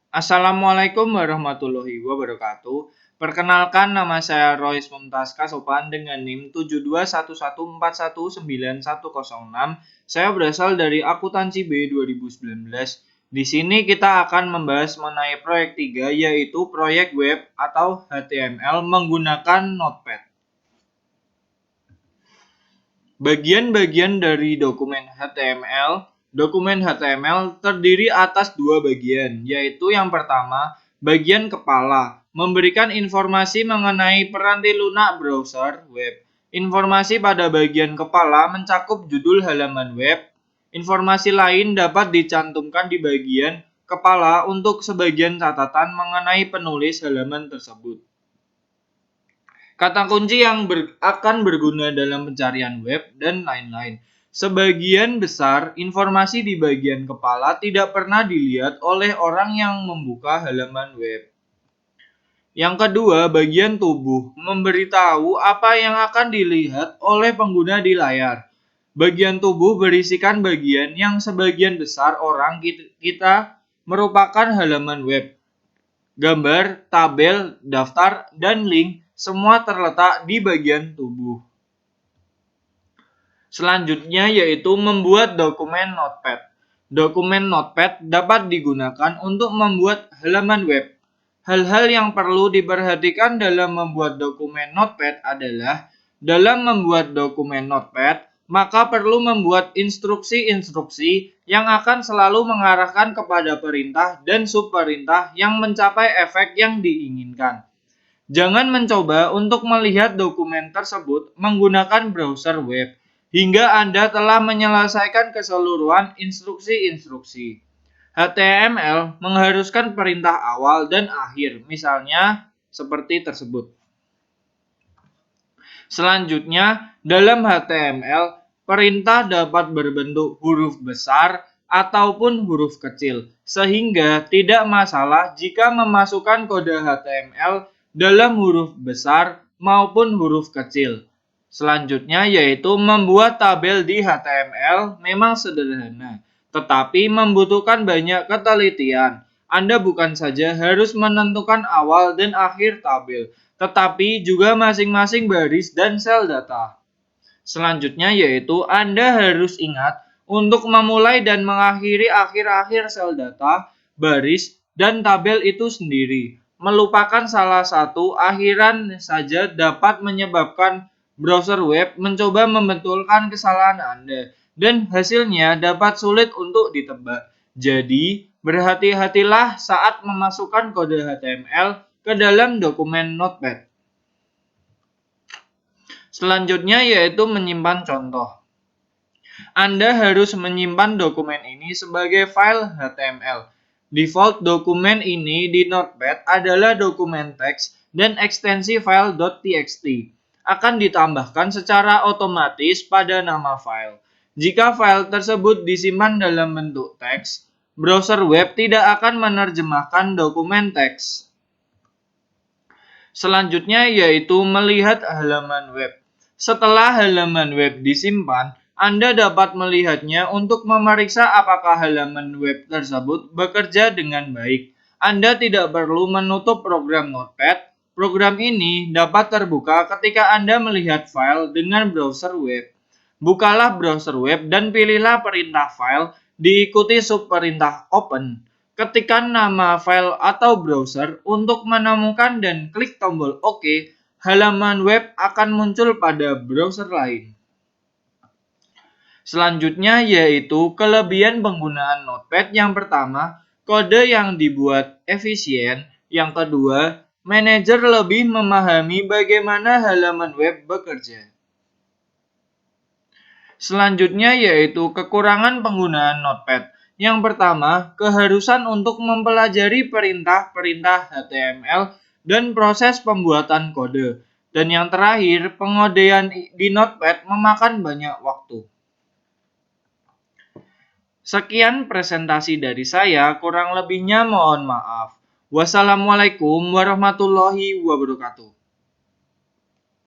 Assalamualaikum warahmatullahi wabarakatuh. Perkenalkan, nama saya Rois Mumtaz Kasopan dengan NIM 7211419106. Saya berasal dari Akuntansi B 2019. Di sini kita akan membahas mengenai proyek 3, yaitu proyek web atau HTML menggunakan Notepad. Bagian-bagian dari dokumen HTML. Dokumen HTML terdiri atas dua bagian, yaitu yang pertama, bagian kepala, memberikan informasi mengenai peranti lunak browser web. Informasi pada bagian kepala mencakup judul halaman web. Informasi lain dapat dicantumkan di bagian kepala untuk sebagian catatan mengenai penulis halaman tersebut. Kata kunci yang akan berguna dalam pencarian web, dan lain-lain. Sebagian besar informasi di bagian kepala tidak pernah dilihat oleh orang yang membuka halaman web. Yang kedua, bagian tubuh, memberitahu apa yang akan dilihat oleh pengguna di layar. Bagian tubuh berisikan bagian yang sebagian besar orang kita merupakan halaman web. Gambar, tabel, daftar, dan link semua terletak di bagian tubuh. Selanjutnya yaitu membuat dokumen Notepad. Dokumen Notepad dapat digunakan untuk membuat halaman web. Hal-hal yang perlu diperhatikan dalam membuat dokumen Notepad adalah dalam membuat dokumen Notepad, maka perlu membuat instruksi-instruksi yang akan selalu mengarahkan kepada perintah dan subperintah yang mencapai efek yang diinginkan. Jangan mencoba untuk melihat dokumen tersebut menggunakan browser web hingga Anda telah menyelesaikan keseluruhan instruksi-instruksi. HTML mengharuskan perintah awal dan akhir, misalnya seperti tersebut. Selanjutnya, dalam HTML, perintah dapat berbentuk huruf besar ataupun huruf kecil, sehingga tidak masalah jika memasukkan kode HTML dalam huruf besar maupun huruf kecil. Selanjutnya yaitu membuat tabel di HTML memang sederhana, tetapi membutuhkan banyak ketelitian. Anda bukan saja harus menentukan awal dan akhir tabel, tetapi juga masing-masing baris dan sel data. Selanjutnya yaitu Anda harus ingat untuk memulai dan mengakhiri akhir-akhir sel data, baris, dan tabel itu sendiri. Melupakan salah satu akhiran saja dapat menyebabkan browser web mencoba membetulkan kesalahan Anda, dan hasilnya dapat sulit untuk ditebak. Jadi, berhati-hatilah saat memasukkan kode HTML ke dalam dokumen Notepad. Selanjutnya yaitu menyimpan contoh. Anda harus menyimpan dokumen ini sebagai file HTML. Default dokumen ini di Notepad adalah dokumen teks dan ekstensi file .txt. Akan ditambahkan secara otomatis pada nama file. Jika file tersebut disimpan dalam bentuk teks, browser web tidak akan menerjemahkan dokumen teks. Selanjutnya yaitu melihat halaman web. Setelah halaman web disimpan, Anda dapat melihatnya untuk memeriksa apakah halaman web tersebut bekerja dengan baik. Anda tidak perlu menutup program Notepad. Program ini dapat terbuka ketika Anda melihat file dengan browser web. Bukalah browser web dan pilihlah perintah file, diikuti subperintah open. Ketikkan nama file atau browser untuk menemukan dan klik tombol OK. Halaman web akan muncul pada browser lain. Selanjutnya yaitu kelebihan penggunaan Notepad. Yang pertama, kode yang dibuat efisien. Yang kedua, manajer lebih memahami bagaimana halaman web bekerja. Selanjutnya yaitu kekurangan penggunaan Notepad. Yang pertama, keharusan untuk mempelajari perintah-perintah HTML dan proses pembuatan kode. Dan yang terakhir, pengodean di Notepad memakan banyak waktu. Sekian presentasi dari saya, kurang lebihnya mohon maaf. Wassalamualaikum warahmatullahi wabarakatuh.